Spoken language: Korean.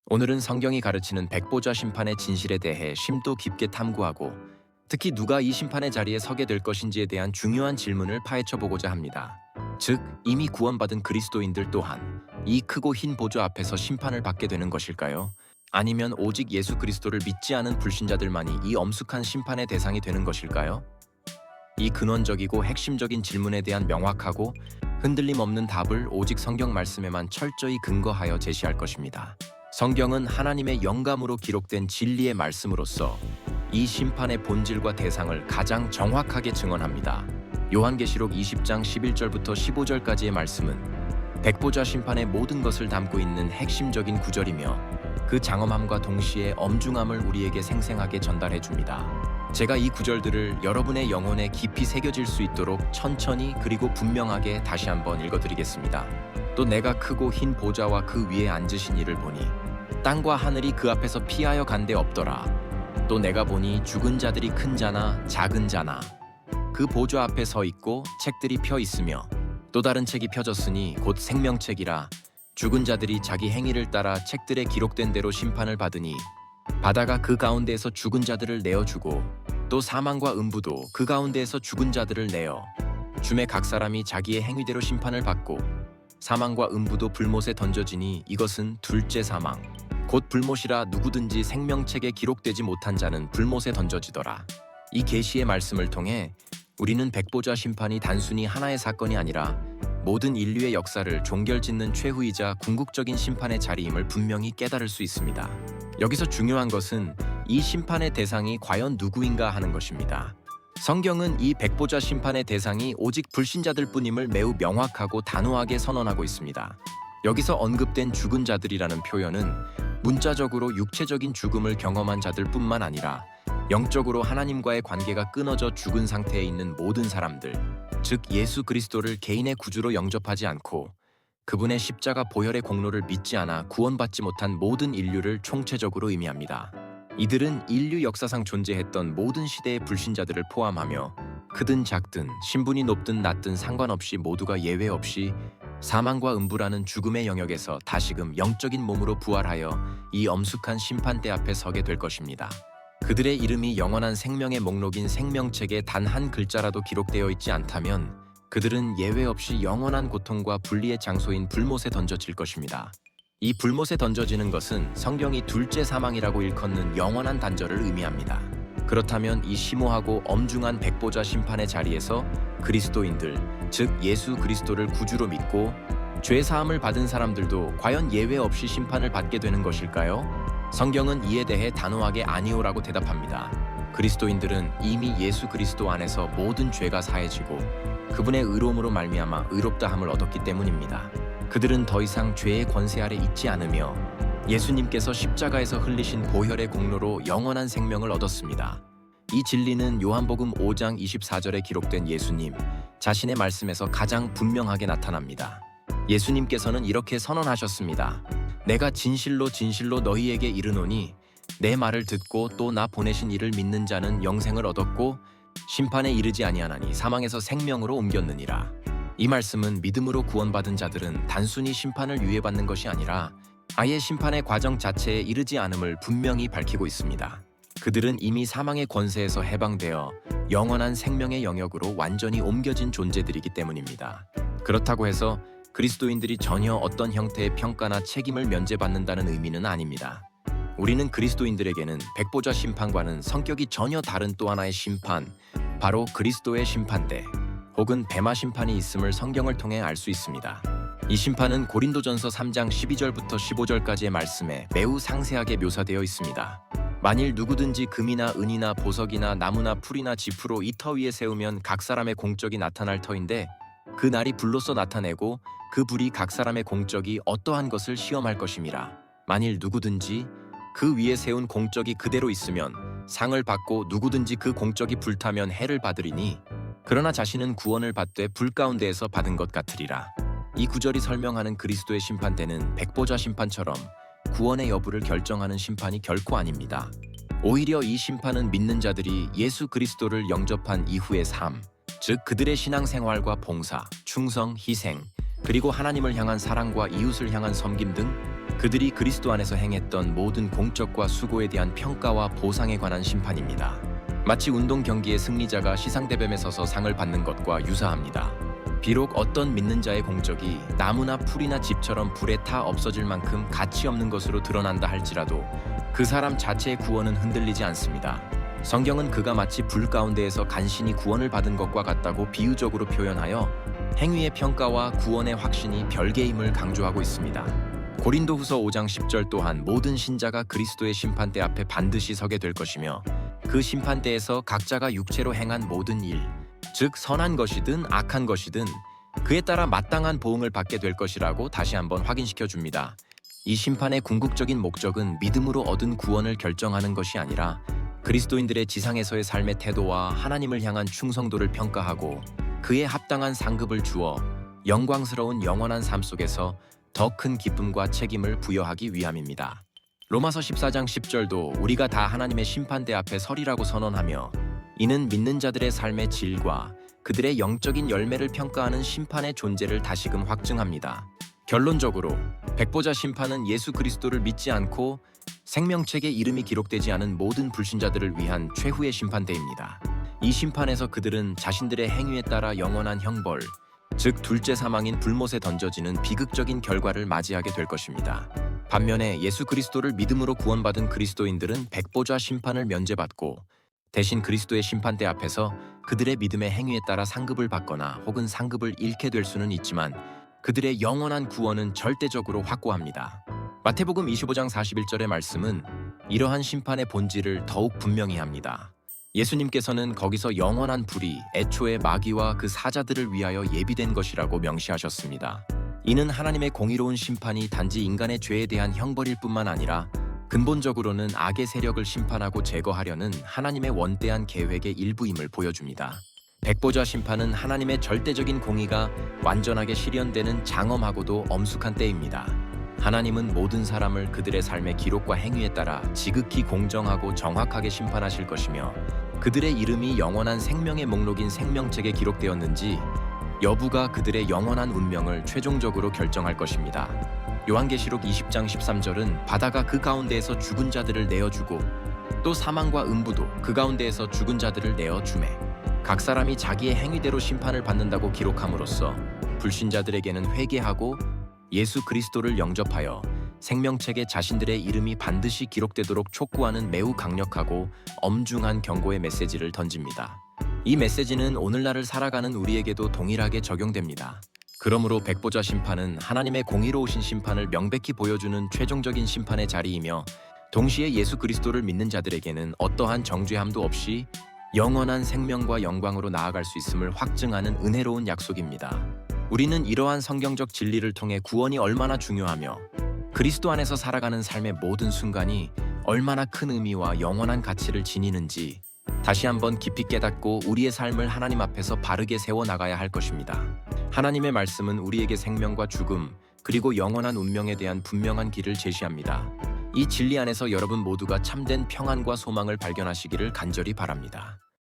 오늘은 성경이 가르치는 백보자 심판의 진실에 대해 심도 깊게 탐구하고 특히 누가 이 심판의 자리에 서게 될 것인지에 대한 중요한 질문을 파헤쳐 보고자 합니다. 즉, 이미 구원받은 그리스도인들 또한 이 크고 흰 보좌 앞에서 심판을 받게 되는 것일까요? 아니면 오직 예수 그리스도를 믿지 않은 불신자들만이 이 엄숙한 심판의 대상이 되는 것일까요? 이 근원적이고 핵심적인 질문에 대한 명확하고 흔들림 없는 답을 오직 성경 말씀에만 철저히 근거하여 제시할 것입니다. 성경은 하나님의 영감으로 기록된 진리의 말씀으로서 이 심판의 본질과 대상을 가장 정확하게 증언합니다. 요한계시록 20장 11절부터 15절까지의 말씀은 백보자 심판의 모든 것을 담고 있는 핵심적인 구절이며 그 장엄함과 동시에 엄중함을 우리에게 생생하게 전달해 줍니다. 제가 이 구절들을 여러분의 영혼에 깊이 새겨질 수 있도록 천천히 그리고 분명하게 다시 한번 읽어드리겠습니다. 또 내가 크고 흰 보좌와 그 위에 앉으신 이를 보니 땅과 하늘이 그 앞에서 피하여 간 데 없더라. 또 내가 보니 죽은 자들이 큰 자나 작은 자나 그 보좌 앞에 서 있고 책들이 펴 있으며 또 다른 책이 펴졌으니 곧 생명책이라. 죽은 자들이 자기 행위를 따라 책들에 기록된 대로 심판을 받으니 바다가 그 가운데에서 죽은 자들을 내어주고 또 사망과 음부도 그 가운데에서 죽은 자들을 내어 주매 각 사람이 자기의 행위대로 심판을 받고 사망과 음부도 불못에 던져지니 이것은 둘째 사망 곧 불못이라. 누구든지 생명책에 기록되지 못한 자는 불못에 던져지더라. 이 계시의 말씀을 통해 우리는 백보자 심판이 단순히 하나의 사건이 아니라 모든 인류의 역사를 종결짓는 최후이자 궁극적인 심판의 자리임을 분명히 깨달을 수 있습니다. 여기서 중요한 것은 이 심판의 대상이 과연 누구인가 하는 것입니다. 성경은 이 백보자 심판의 대상이 오직 불신자들 뿐임을 매우 명확하고 단호하게 선언하고 있습니다. 여기서 언급된 죽은 자들이라는 표현은 문자적으로 육체적인 죽음을 경험한 자들 뿐만 아니라 영적으로 하나님과의 관계가 끊어져 죽은 상태에 있는 모든 사람들, 즉 예수 그리스도를 개인의 구주로 영접하지 않고 그분의 십자가 보혈의 공로를 믿지 않아 구원받지 못한 모든 인류를 총체적으로 의미합니다. 이들은 인류 역사상 존재했던 모든 시대의 불신자들을 포함하며 크든 작든 신분이 높든 낮든 상관없이 모두가 예외 없이 사망과 음부라는 죽음의 영역에서 다시금 영적인 몸으로 부활하여 이 엄숙한 심판대 앞에 서게 될 것입니다. 그들의 이름이 영원한 생명의 목록인 생명책에 단 한 글자라도 기록되어 있지 않다면 그들은 예외 없이 영원한 고통과 분리의 장소인 불못에 던져질 것입니다. 이 불못에 던져지는 것은 성경이 둘째 사망이라고 일컫는 영원한 단절을 의미합니다. 그렇다면 이 심오하고 엄중한 백보자 심판의 자리에서 그리스도인들, 즉 예수 그리스도를 구주로 믿고 죄 사함을 받은 사람들도 과연 예외 없이 심판을 받게 되는 것일까요? 성경은 이에 대해 단호하게 아니오라고 대답합니다. 그리스도인들은 이미 예수 그리스도 안에서 모든 죄가 사해지고 그분의 의로움으로 말미암아 의롭다함을 얻었기 때문입니다. 그들은 더 이상 죄의 권세 아래 있지 않으며 예수님께서 십자가에서 흘리신 보혈의 공로로 영원한 생명을 얻었습니다. 이 진리는 요한복음 5장 24절에 기록된 예수님 자신의 말씀에서 가장 분명하게 나타납니다. 예수님께서는 이렇게 선언하셨습니다. 내가 진실로 진실로 너희에게 이르노니 내 말을 듣고 또 나 보내신 이를 믿는 자는 영생을 얻었고 심판에 이르지 아니하나니 사망에서 생명으로 옮겼느니라. 이 말씀은 믿음으로 구원받은 자들은 단순히 심판을 유예받는 것이 아니라 아예 심판의 과정 자체에 이르지 않음을 분명히 밝히고 있습니다. 그들은 이미 사망의 권세에서 해방되어 영원한 생명의 영역으로 완전히 옮겨진 존재들이기 때문입니다. 그렇다고 해서 그리스도인들이 전혀 어떤 형태의 평가나 책임을 면제받는다는 의미는 아닙니다. 우리는 그리스도인들에게는 백보자 심판과는 성격이 전혀 다른 또 하나의 심판, 바로 그리스도의 심판대 혹은 베마 심판이 있음을 성경을 통해 알 수 있습니다. 이 심판은 고린도전서 3장 12절부터 15절까지의 말씀에 매우 상세하게 묘사되어 있습니다. 만일 누구든지 금이나 은이나 보석이나 나무나 풀이나 지푸로 이 터 위에 세우면 각 사람의 공적이 나타날 터인데 그 날이 불로써 나타내고 그 불이 각 사람의 공적이 어떠한 것을 시험할 것임이라. 만일 누구든지 그 위에 세운 공적이 그대로 있으면 상을 받고 누구든지 그 공적이 불타면 해를 받으리니 그러나 자신은 구원을 받되 불 가운데에서 받은 것 같으리라. 이 구절이 설명하는 그리스도의 심판대는 백보자 심판처럼 구원의 여부를 결정하는 심판이 결코 아닙니다. 오히려 이 심판은 믿는 자들이 예수 그리스도를 영접한 이후의 삶, 즉 그들의 신앙생활과 봉사, 충성, 희생, 그리고 하나님을 향한 사랑과 이웃을 향한 섬김 등 그들이 그리스도 안에서 행했던 모든 공적과 수고에 대한 평가와 보상에 관한 심판입니다. 마치 운동 경기의 승리자가 시상대범에 서서 상을 받는 것과 유사합니다. 비록 어떤 믿는 자의 공적이 나무나 풀이나 집처럼 불에 타 없어질 만큼 가치 없는 것으로 드러난다 할지라도 그 사람 자체의 구원은 흔들리지 않습니다. 성경은 그가 마치 불 가운데에서 간신히 구원을 받은 것과 같다고 비유적으로 표현하여 행위의 평가와 구원의 확신이 별개임을 강조하고 있습니다. 고린도후서 5장 10절 또한 모든 신자가 그리스도의 심판대 앞에 반드시 서게 될 것이며 그 심판대에서 각자가 육체로 행한 모든 일, 즉 선한 것이든 악한 것이든 그에 따라 마땅한 보응을 받게 될 것이라고 다시 한번 확인시켜 줍니다. 이 심판의 궁극적인 목적은 믿음으로 얻은 구원을 결정하는 것이 아니라 그리스도인들의 지상에서의 삶의 태도와 하나님을 향한 충성도를 평가하고 그에 합당한 상급을 주어 영광스러운 영원한 삶 속에서 더 큰 기쁨과 책임을 부여하기 위함입니다. 로마서 14장 10절도 우리가 다 하나님의 심판대 앞에 서리라고 선언하며 이는 믿는 자들의 삶의 질과 그들의 영적인 열매를 평가하는 심판의 존재를 다시금 확증합니다. 결론적으로 백보자 심판은 예수 그리스도를 믿지 않고 생명책에 이름이 기록되지 않은 모든 불신자들을 위한 최후의 심판대입니다. 이 심판에서 그들은 자신들의 행위에 따라 영원한 형벌, 즉 둘째 사망인 불못에 던져지는 비극적인 결과를 맞이하게 될 것입니다. 반면에 예수 그리스도를 믿음으로 구원받은 그리스도인들은 백보자 심판을 면제받고 대신 그리스도의 심판대 앞에서 그들의 믿음의 행위에 따라 상급을 받거나 혹은 상급을 잃게 될 수는 있지만 그들의 영원한 구원은 절대적으로 확고합니다. 마태복음 25장 41절의 말씀은 이러한 심판의 본질을 더욱 분명히 합니다. 예수님께서는 거기서 영원한 불이 애초에 마귀와 그 사자들을 위하여 예비된 것이라고 명시하셨습니다. 이는 하나님의 공의로운 심판이 단지 인간의 죄에 대한 형벌일 뿐만 아니라 근본적으로는 악의 세력을 심판하고 제거하려는 하나님의 원대한 계획의 일부임을 보여줍니다. 백보자 심판은 하나님의 절대적인 공의가 완전하게 실현되는 장엄하고도 엄숙한 때입니다. 하나님은 모든 사람을 그들의 삶의 기록과 행위에 따라 지극히 공정하고 정확하게 심판하실 것이며 그들의 이름이 영원한 생명의 목록인 생명책에 기록되었는지 여부가 그들의 영원한 운명을 최종적으로 결정할 것입니다. 요한계시록 20장 13절은 바다가 그 가운데에서 죽은 자들을 내어주고 또 사망과 음부도 그 가운데에서 죽은 자들을 내어주매 각 사람이 자기의 행위대로 심판을 받는다고 기록함으로써 불신자들에게는 회개하고 예수 그리스도를 영접하여 생명책에 자신들의 이름이 반드시 기록되도록 촉구하는 매우 강력하고 엄중한 경고의 메시지를 던집니다. 이 메시지는 오늘날을 살아가는 우리에게도 동일하게 적용됩니다. 그러므로 백보자 심판은 하나님의 공의로우신 심판을 명백히 보여주는 최종적인 심판의 자리이며 동시에 예수 그리스도를 믿는 자들에게는 어떠한 정죄함도 없이 영원한 생명과 영광으로 나아갈 수 있음을 확증하는 은혜로운 약속입니다. 우리는 이러한 성경적 진리를 통해 구원이 얼마나 중요하며 그리스도 안에서 살아가는 삶의 모든 순간이 얼마나 큰 의미와 영원한 가치를 지니는지 다시 한번 깊이 깨닫고 우리의 삶을 하나님 앞에서 바르게 세워나가야 할 것입니다. 하나님의 말씀은 우리에게 생명과 죽음 그리고 영원한 운명에 대한 분명한 길을 제시합니다. 이 진리 안에서 여러분 모두가 참된 평안과 소망을 발견하시기를 간절히 바랍니다.